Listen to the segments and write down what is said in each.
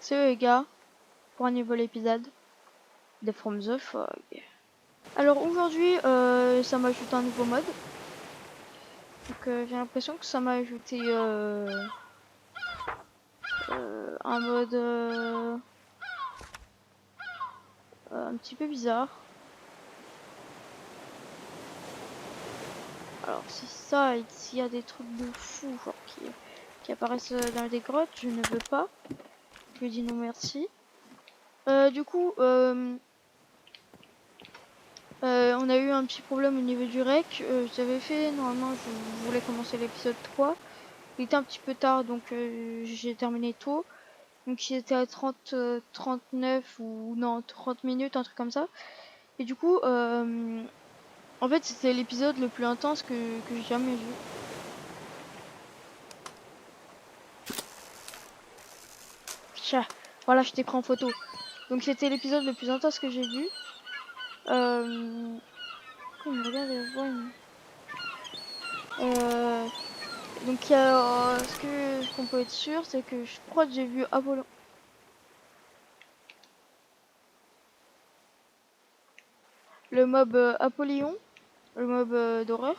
Salut les gars, pour un nouvel épisode de From the Fog. Alors aujourd'hui, ça m'a ajouté un nouveau mode. Donc j'ai l'impression que ça m'a ajouté un mode un petit peu bizarre. Alors si ça, et s'il y a des trucs de fou, genre qui apparaissent dans des grottes, je ne veux pas. Je dis non merci. Du coup, on a eu un petit problème au niveau du rec. J'avais fait, normalement, je voulais commencer l'épisode 3. Il était un petit peu tard, donc j'ai terminé tôt. Donc il était à 39 ou non, 30 minutes, un truc comme ça. Et du coup, en fait, c'était l'épisode le plus intense que j'ai jamais vu. Tcha, voilà, je t'ai pris en photo. Donc c'était l'épisode le plus intense que j'ai vu. Pourquoi il me regarde et voit donc ce qu'on peut être sûr, c'est que je crois que j'ai vu Apollon. Le mob Apollyon, le mob d'horreur.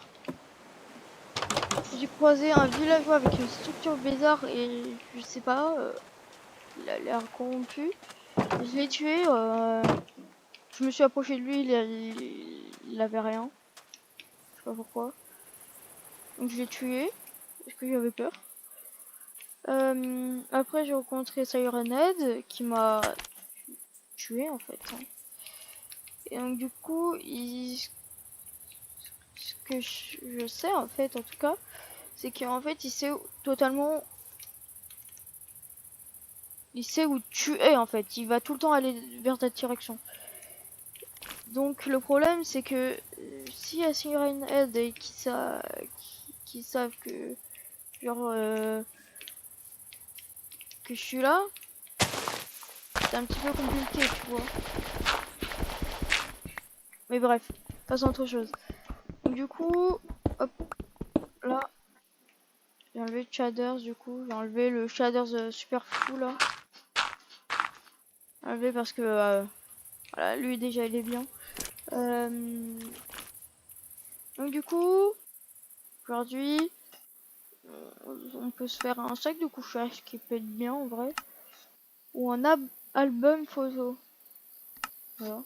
J'ai croisé un villageois avec une structure bizarre et je sais pas, il a l'air corrompu. Je l'ai tué, je me suis approché de lui, il avait rien. Je sais pas pourquoi. Donc je l'ai tué, parce que j'avais peur. Après j'ai rencontré Siren Head qui m'a tué en fait. Et donc du coup, ce que je sais en fait, en tout cas, c'est qu'en fait il sait totalement, il sait où tu es en fait. Il va tout le temps aller vers ta direction. Donc le problème c'est que si y a Siren Head et qui savent que genre que je suis là, c'est un petit peu compliqué, tu vois. Mais bref, passons à autre chose. Donc, du coup, hop, là, j'ai enlevé le shaders, du coup, j'ai enlevé le shaders super fou là. J'ai enlevé parce que voilà, lui déjà il est bien. Donc du coup, aujourd'hui, on peut se faire un sac de couchage qui peut être bien en vrai, ou un album photo. Voilà.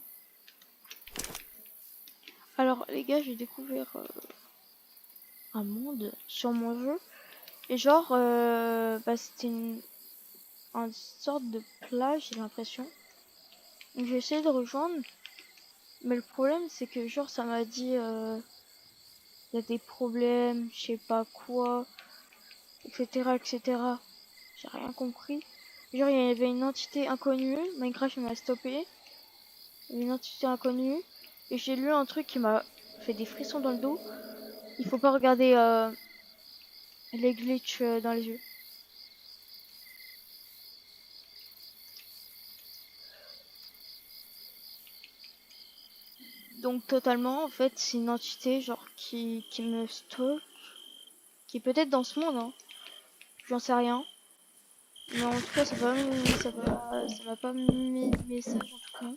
Alors les gars, j'ai découvert un monde sur mon jeu et genre c'était une sorte de plage, j'ai l'impression. Donc j'ai essayé de rejoindre, mais le problème c'est que genre ça m'a dit y a des problèmes, je sais pas quoi, etc., etc. J'ai rien compris. Genre il y avait une entité inconnue, Minecraft m'a stoppé, une entité inconnue, et j'ai lu un truc qui m'a fait des frissons dans le dos. Il faut pas regarder les glitches dans les yeux. Donc totalement, en fait, c'est une entité genre qui me stalk, qui est peut-être dans ce monde, hein. J'en sais rien. Mais en tout cas, ça m'a pas mis de message en tout cas.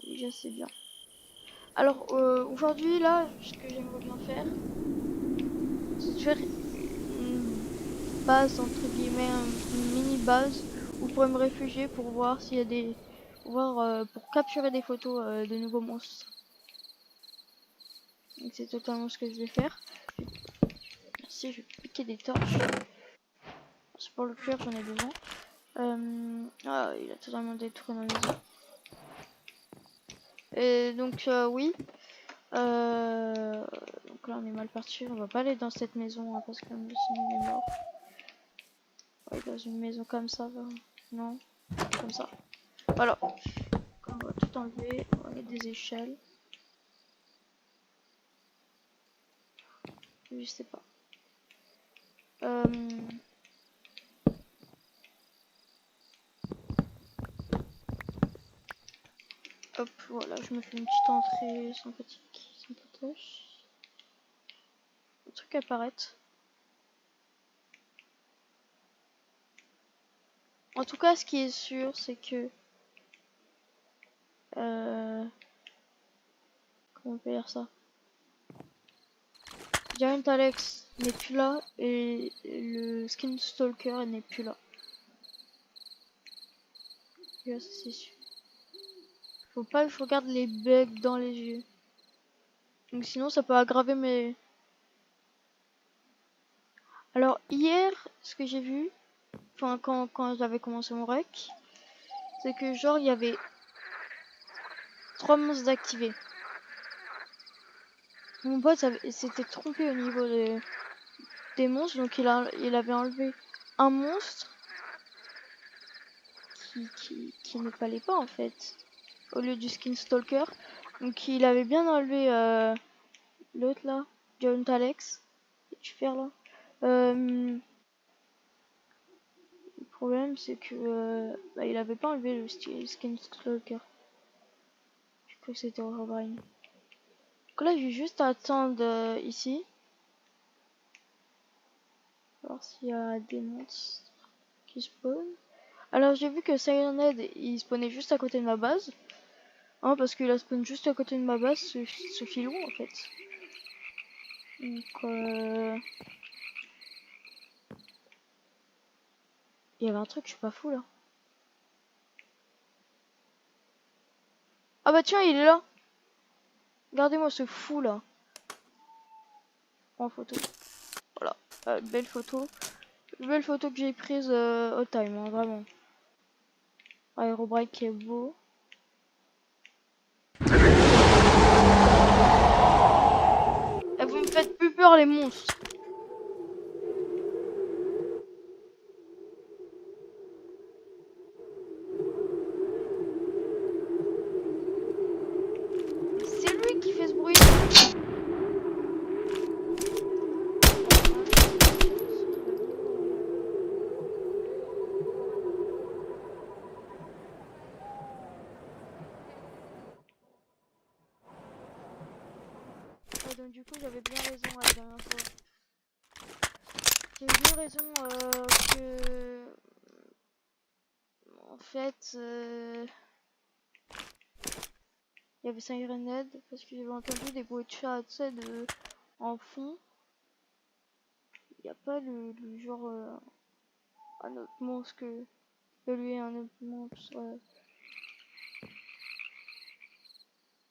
Déjà, c'est bien. Alors aujourd'hui, là, ce que j'aimerais bien faire, c'est de faire une base entre guillemets, une mini base où je pourrais me réfugier pour voir s'il y a des, pour capturer des photos de nouveaux monstres. Donc c'est totalement ce que je vais faire. Merci, je vais piquer des torches. C'est pour le cuir, j'en ai besoin. Ah, il a totalement détruit ma maison. Et donc oui. Donc là on est mal parti. On va pas aller dans cette maison hein, parce que sinon il est mort. Ouais, dans une maison comme ça, non, comme ça. Voilà. On va tout enlever. On va mettre des échelles. Je sais pas. Hop, voilà, je me fais une petite entrée sympathique, sympatoche. Le truc apparaître. En tout cas, ce qui est sûr, c'est que... comment on peut dire ça? Giant Alex n'est plus là et le Skin Stalker n'est plus là. Ça, c'est sûr. Faut pas que je regarde les bugs dans les yeux. Donc sinon, ça peut aggraver mes... Alors, hier, ce que j'ai vu, enfin, quand j'avais commencé mon rec, c'est que genre, il y avait 3 monstres d'activés. Mon pote s'était trompé au niveau des monstres, donc il avait enlevé un monstre qui ne fallait pas en fait, au lieu du Skin Stalker. Donc il avait bien enlevé l'autre là, Giant Alex. Tu fais là. Le problème c'est que bah, il avait pas enlevé le Skin Stalker. Je crois que c'était Herobrine. Donc là je vais juste attendre ici. Voir s'il y a des monstres qui spawnent. Alors j'ai vu que Siren Head il spawnait juste à côté de ma base. Hein, parce qu'il a spawn juste à côté de ma base, ce filon en fait. Donc il y avait un truc, je suis pas fou là. Ah bah tiens, il est là. Regardez-moi ce fou là. En photo. Voilà, belle photo. Belle photo que j'ai prise au time, hein, vraiment. Aérobrite qui est beau. Et vous me faites plus peur les monstres. C'est lui qui fait ce bruit. Ouais, donc du coup j'avais bien raison la dernière fois. J'avais bien raison que en fait il y avait Siren Head parce que j'avais entendu des bruits de chat, tu sais, en fond. Il n'y a pas le genre un autre monstre que lui, un autre monstre.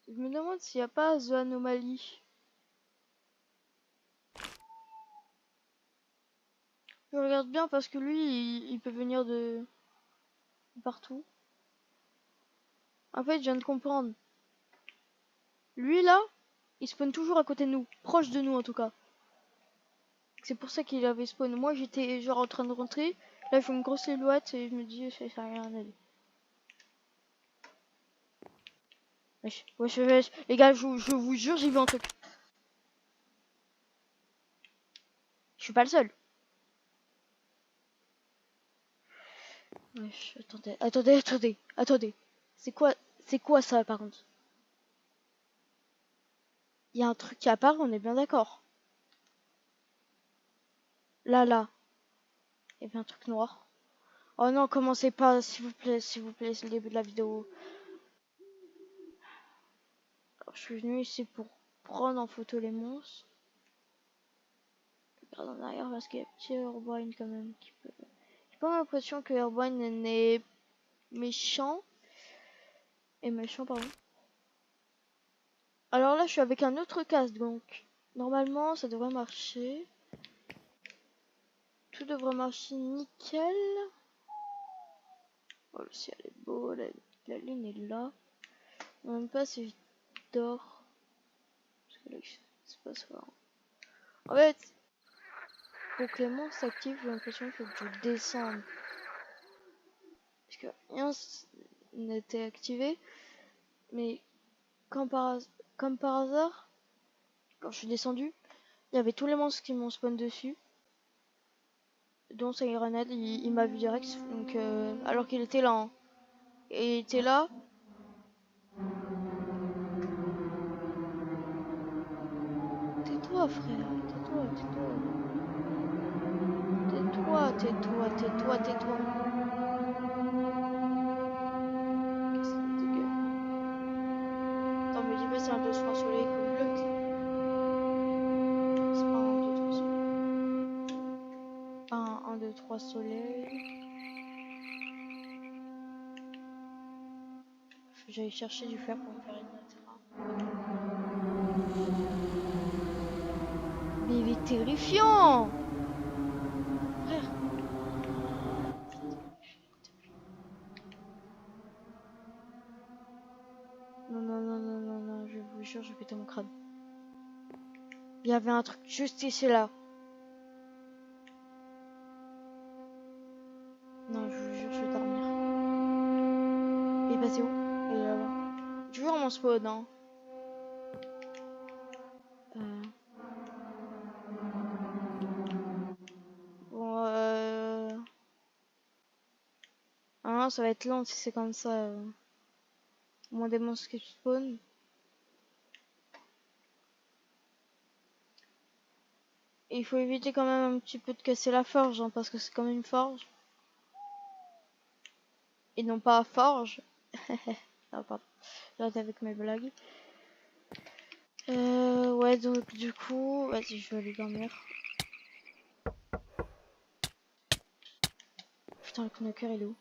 Je me demande s'il n'y a pas The Anomaly. Je regarde bien parce que lui, il peut venir de partout. En fait, je viens de comprendre. Lui là, il spawn toujours à côté de nous, proche de nous en tout cas. C'est pour ça qu'il avait spawn. Moi, j'étais genre en train de rentrer. Là, je vois une grosse silhouette et je me dis, ça sert à rien d'aller. Wesh, wesh, wesh. Les gars, je vous jure, j'ai vu un truc. Je suis pas le seul. Wesh, attendez. C'est quoi ça par contre? Il y a un truc qui apparaît, on est bien d'accord. Là, il y avait un truc noir. Oh non, commencez pas, s'il vous plaît, c'est le début de la vidéo. Alors, je suis venu ici pour prendre en photo les monstres. Je regarde en arrière parce qu'il y a petit Herobrine quand même qui peut... J'ai pas l'impression que Herobrine n'est méchant. Et méchant, pardon. Alors là, je suis avec un autre casque, donc normalement, ça devrait marcher. Tout devrait marcher nickel. Oh, le ciel est beau, la lune est là. Même pas si je dors. Parce que là, il se passe rien. En fait, pour que les monstres s'activent, j'ai l'impression qu'il faut que je descende. Parce que rien n'était activé. Mais comme par hasard, quand je suis descendu, il y avait tous les monstres qui m'ont spawn dessus. Dont Siren Head, il m'a vu direct. Donc, alors qu'il était là. Hein. Et il était là. Tais-toi, frère. Tais-toi. Tais-toi. soleil. Faut que j'aille chercher du fer pour me faire une autre arme. Mais il est terrifiant! Frère! Non, non, non, non, non, non, je vous jure, je vais péter mon crâne. Il y avait un truc juste ici là. Non, je vous jure, je vais dormir. Il est passé où? Il est là-bas. Toujours mon spawn, hein. Euh... Bon, ah, ça va être lent si c'est comme ça. Moins des monstres qui spawn. Et il faut éviter quand même un petit peu de casser la forge, hein, parce que c'est comme une forge. Et non pas forge. Ah, pardon. J'arrête avec mes blagues. Ouais, donc du coup, vas-y, je vais aller dormir. Putain, le knocker, il est où?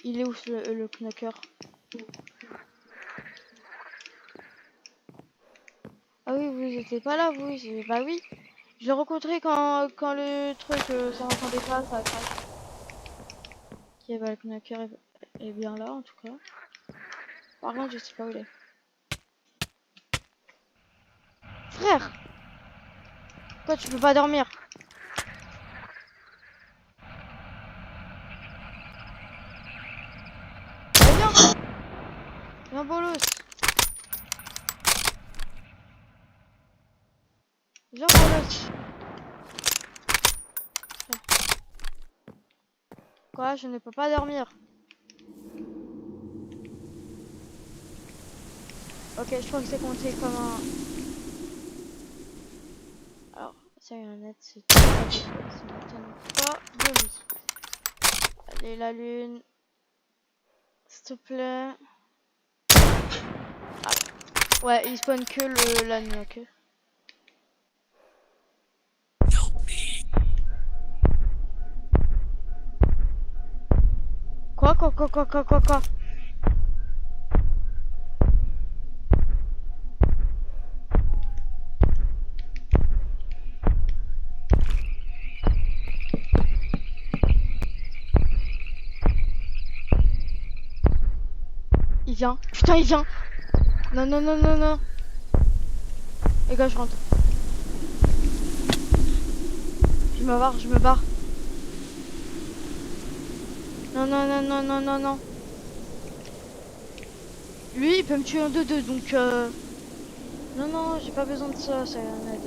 Il est où le knocker? Ah oui, vous étiez pas là, vous? Bah oui. Je l'ai rencontré quand le truc s'entendait pas, ça crache. Ok, bah le knocker est bien là, en tout cas. Par contre, je sais pas où il est. Frère! Toi, tu peux pas dormir. Viens! Viens, bolos! Viens, bolos! Quoi? Je ne peux pas dormir. Ok, je crois que c'est compté comme un... Alors, ça y est, net, c'est tout. Ça m'étonne pas de lui. Allez, la lune. S'il te plaît. Ah. Ouais, il spawn que la nuit, ok. Quoi? Il vient. Putain, il vient. Non, non, non, non, non. Les gars, je rentre. Je me barre. Non, non, non, non, non, non, non. Lui, il peut me tuer en 2-2, donc non, non, j'ai pas besoin de ça, c'est un aide,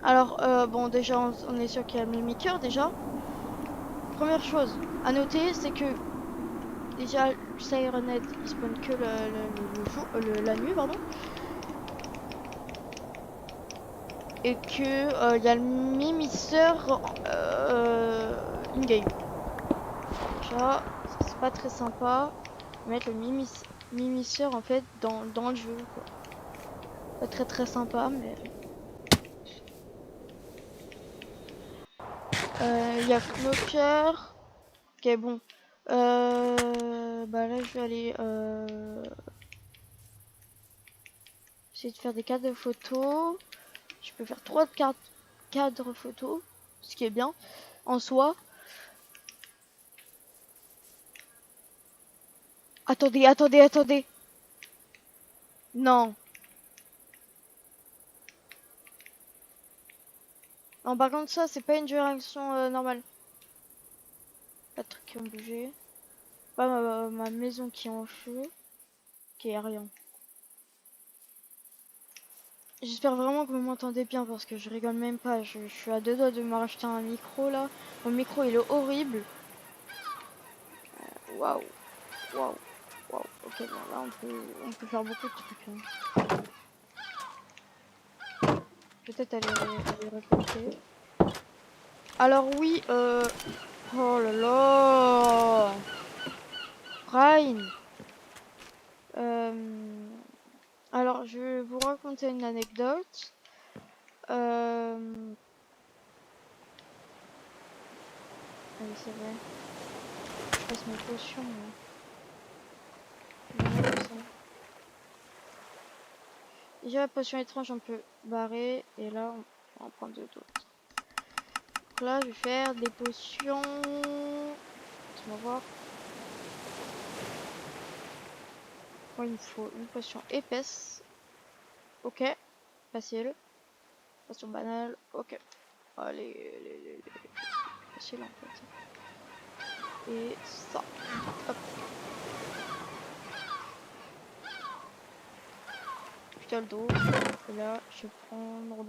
Alors, bon, déjà, on est sûr qu'il y a le mimiqueur, déjà. Première chose à noter, c'est que déjà, Sirenhead, il spawn que le jour, la nuit, pardon. Et que il y a le mimisseur in-game. Déjà, c'est pas très sympa de mettre le mimisseur en fait dans le jeu, quoi. Pas très très sympa, mais il y a Knocker. Ok, bon. Bah là, je vais aller essayer de faire des cadres photos. Je peux faire 3 cadres photos, ce qui est bien en soi. Attendez. Non. Non, par contre, ça, c'est pas une direction normale. Pas de trucs qui ont bougé. Pas ma maison qui est en feu. Qui est rien. J'espère vraiment que vous m'entendez bien parce que je rigole même pas. Je suis à 2 doigts de me racheter un micro là. Mon micro il est horrible. Waouh. Ok, bon là on peut faire beaucoup de trucs. Hein. Peut-être aller récolter. Alors oui, oh là là. Ryan. Alors je vais vous raconter une anecdote. Ah oui, c'est vrai. Je passe mes potions. Moi. Déjà, la potion étrange, on peut barrer. Et là, on va en prendre d'autres. Donc là, je vais faire des potions. On va voir. Moi, il me faut une potion épaisse. Ok. Facile. Potion banale. Ok. Allez. Facile en fait. Et ça. Hop. Putain le dos. Et là, je vais prendre.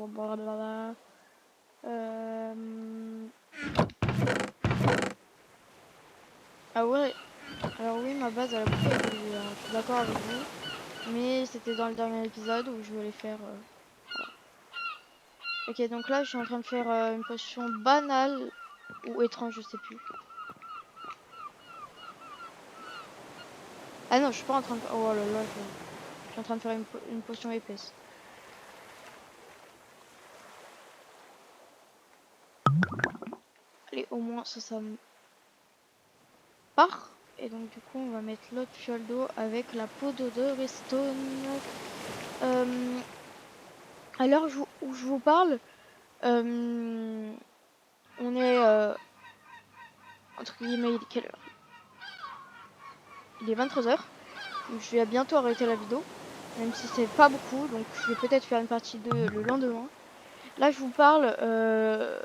Ah ouais. Alors oui, ma base elle a beaucoup évolué. Hein. Je suis d'accord avec vous. Mais c'était dans le dernier épisode où je voulais faire. Voilà. Ok, donc là, je suis en train de faire une potion banale ou étrange, je sais plus. Ah non, je suis pas en train de. Oh là là, je suis en train de faire une potion épaisse. Allez, au moins ça me part. Et donc du coup, on va mettre l'autre fiole d'eau avec la poudre de redstone. À l'heure où je vous parle, on est entre guillemets, il est quelle heure? Il est 23h. Donc je vais bientôt arrêter la vidéo. Même si c'est pas beaucoup, donc je vais peut-être faire une partie 2 le lendemain. Là, je vous parle euh,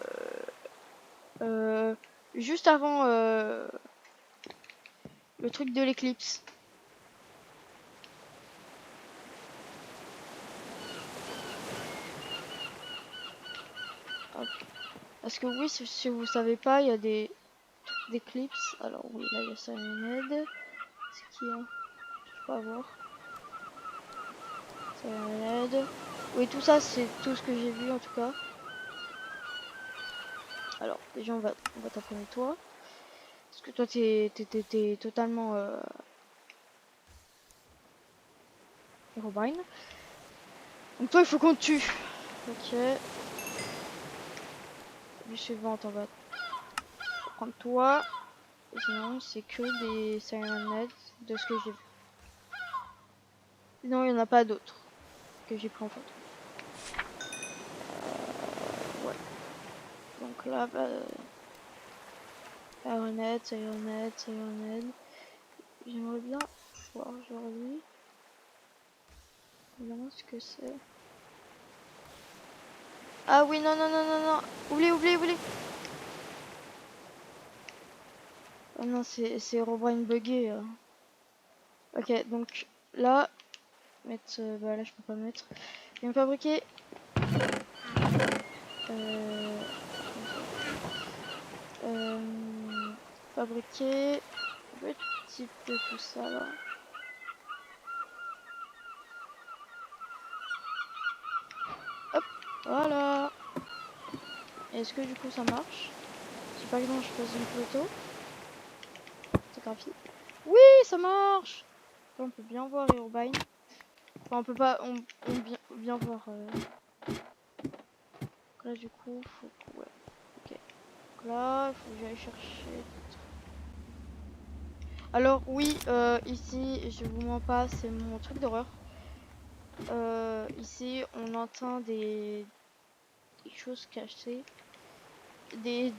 juste avant le truc de l'éclipse. Parce que oui, si vous savez pas, il y a des d'éclipse. Alors oui, là il y a ça une aide. C'est qui hein? Je peux pas voir. Ça une aide. Oui, tout ça c'est tout ce que j'ai vu en tout cas. Alors déjà on va t'apprendre toi. Parce que toi t'es totalement Herobrine. Donc toi il faut qu'on te tue. Ok. Du suivant on va prendre toi. Et sinon c'est que des Siren de ce que j'ai vu. Sinon il n'y en a pas d'autres que j'ai pris en photo. Ouais. Donc là, bah, Sirenette. J'aimerais bien voir aujourd'hui. Évidemment ce que c'est. Ah oui, non. Oublie. Oh non, c'est Herobrine buggé. Ok, donc là, mettre. Bah là, je peux pas mettre. Je vais me fabriquer. Euh, fabriquer un petit peu tout ça là. Hop, voilà. Est-ce que du coup ça marche? C'est pas exemple je pose une photo. Photographie. Oui, ça marche. Là, on peut bien voir Herobrine. Enfin, on peut pas, on bien voir. Donc là, du coup, faut, ouais, ok. Donc là, il faut que j'aille chercher. Alors oui, ici, je vous mens pas, c'est mon truc d'horreur. Ici, on entend des choses cachées, des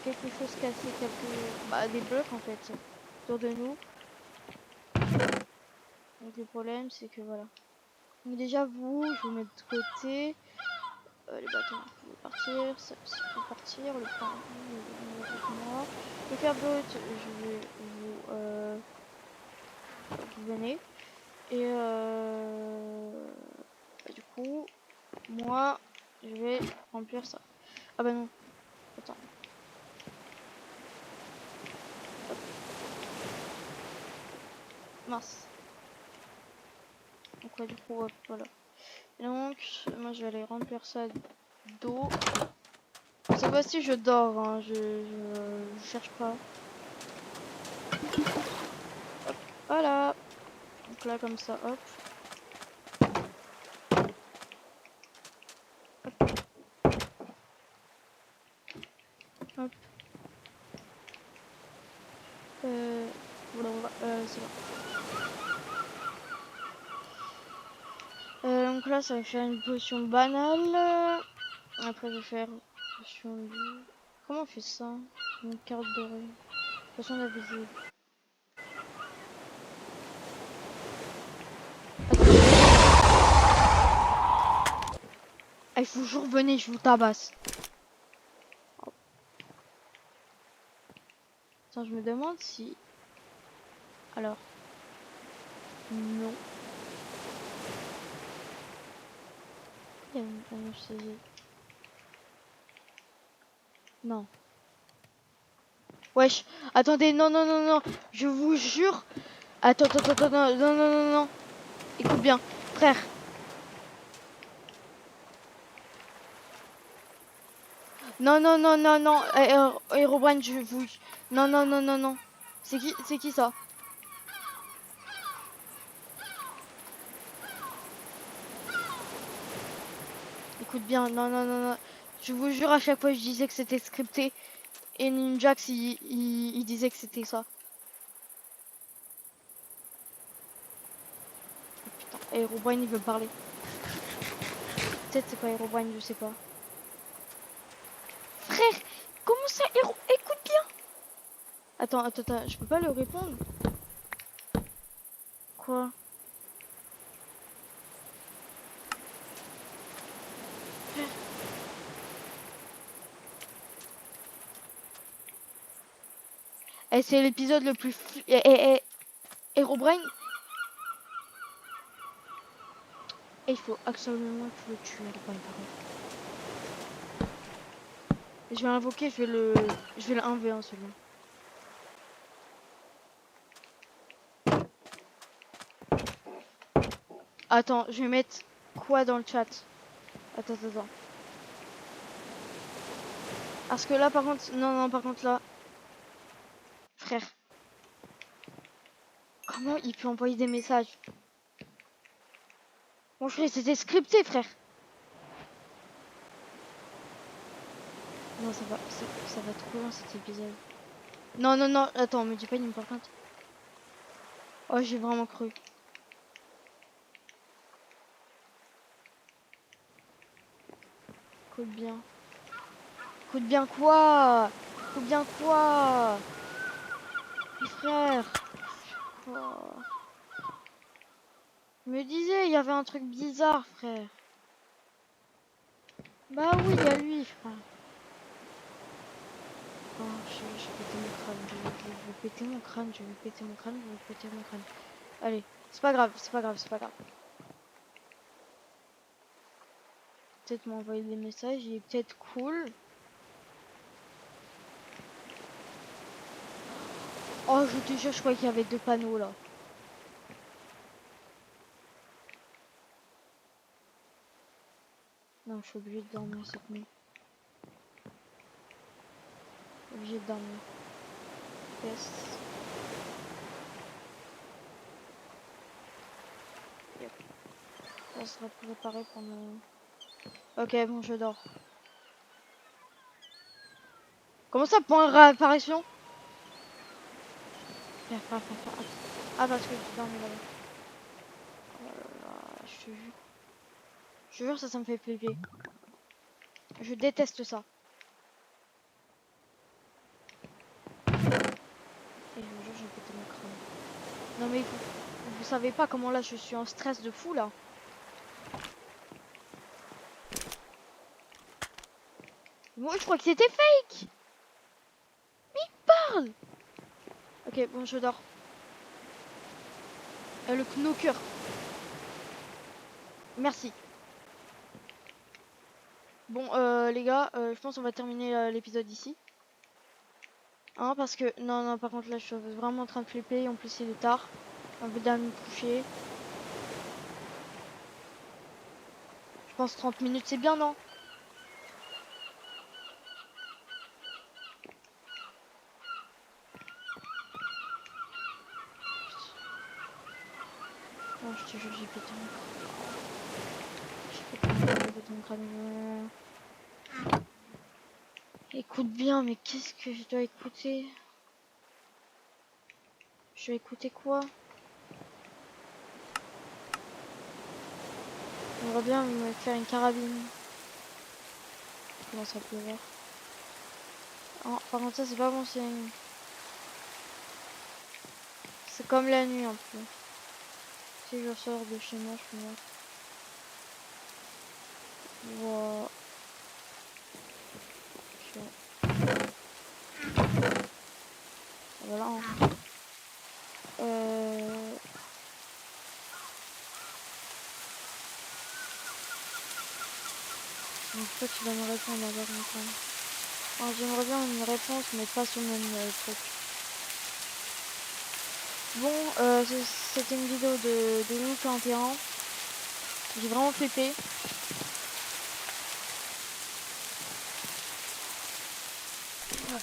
quelque chose cassé, des blocs en fait autour de nous. Donc le problème, c'est que voilà. Donc déjà vous, je vous mets de côté. Les bâtons, vous pouvez partir, ça aussi peut partir, le pain, vous avec moi. Le fer-brut, je vais vous venez. Et du coup, moi, je vais remplir ça. Ah bah non, attends. Hop. Mince. Donc ouais, du coup, hop, voilà. Et donc, moi, je vais aller remplir ça d'eau. Cette fois-ci, je dors, hein, je cherche pas. Hop, voilà. Donc là, comme ça, hop. Hop. C'est bon. Donc là, ça va faire une potion banale. Après, je vais faire une potion de... Comment on fait ça? Une carte dorée. Potion d'invisible. Il faut toujours venir, je vous tabasse. Attends, je me demande si... Alors... Non. Il y a une anesthésie. Non. Wesh. Attendez, non, non, non, non. Je vous jure. Attends, non, non, non, non, non. Écoute bien, frère. Non, non, non, non, non. Herobrine, je vous... Non, non, non, non, non. C'est qui ça? Écoute bien, non, non, non, non. Je vous jure, à chaque fois, je disais que c'était scripté. Et Ninjax, il disait que c'était ça. Oh, putain, Herobrine, il veut parler. Peut-être c'est pas Herobrine, je sais pas. Frère, comment ça, Hero... Écoute bien. Attends, je peux pas le répondre. Quoi? Eh, c'est l'épisode le plus... Herobrine... Et il faut absolument que je le tue, Herobrine, par contre. Je vais l'invoquer, je vais le 1v1 celui-là. Attends, je vais mettre quoi dans le chat? Attends. Parce que là, par contre... Non, non, par contre, là... Frère. Comment il peut envoyer des messages? Bon, frère, c'était scripté, frère. Non, ça va trop loin, cet épisode. Non, non, non, attends, me dis pas, il me porte plainte. Oh, j'ai vraiment cru. Écoute bien. Écoute bien quoi? Écoute bien quoi? Mes frères. Quoi? Je me disais, il y avait un truc bizarre, frère. Bah oui, il y a lui, frère. Oh, je vais péter mon crâne, je vais péter mon crâne, je vais péter mon crâne, je vais péter mon crâne. Allez, c'est pas grave, c'est pas grave, c'est pas grave. Peut-être m'envoyer des messages, il est peut-être cool. Oh, je te jure, je croyais qu'il y avait 2 panneaux là. Non, je suis obligée de dormir cette nuit. Obligée de dormir. Yes. Yep. Ça sera préparé pour me... Ok, bon, je dors. Comment ça, point de réapparition? Ah, parce que tu dormais là-bas. Oh là là, je te jure. Je te jure, ça me fait flipper. Je déteste ça. Et je vous jure, j'ai pété mon crâne. Non mais vous savez pas comment là je suis en stress de fou là. Moi je crois que c'était fake. Mais il parle. Ok, bon, je dors. Le knocker. Merci. Bon, les gars, je pense qu'on va terminer l'épisode ici. Hein, parce que... Non, non, par contre, là, je suis vraiment en train de flipper. En plus, il est tard. J'ai envie d'aller me coucher. Je pense 30 minutes, c'est bien, non? Non, je te jure, j'ai pété mon crâne. J'ai pété mon crâne. Écoute bien, mais qu'est-ce que je dois écouter? Je vais écouter quoi? J'aimerais bien me faire une carabine. Comment ça peut voir? Oh, par contre ça c'est pas bon signe. C'est comme la nuit un peu. Si je sors de chez moi, je peux voir. Wow. Voilà. Hein. Donc toi tu vas me répondre alors maintenant. Alors j'aimerais bien une réponse mais pas sur le même truc. Bon, c'était une vidéo de Loup 41. J'ai vraiment flippé.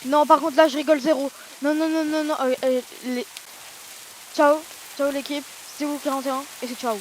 Non, par contre là je rigole zéro. Non, non, non, non, non. Ciao, ciao l'équipe. C'est Loup 41 et c'est ciao.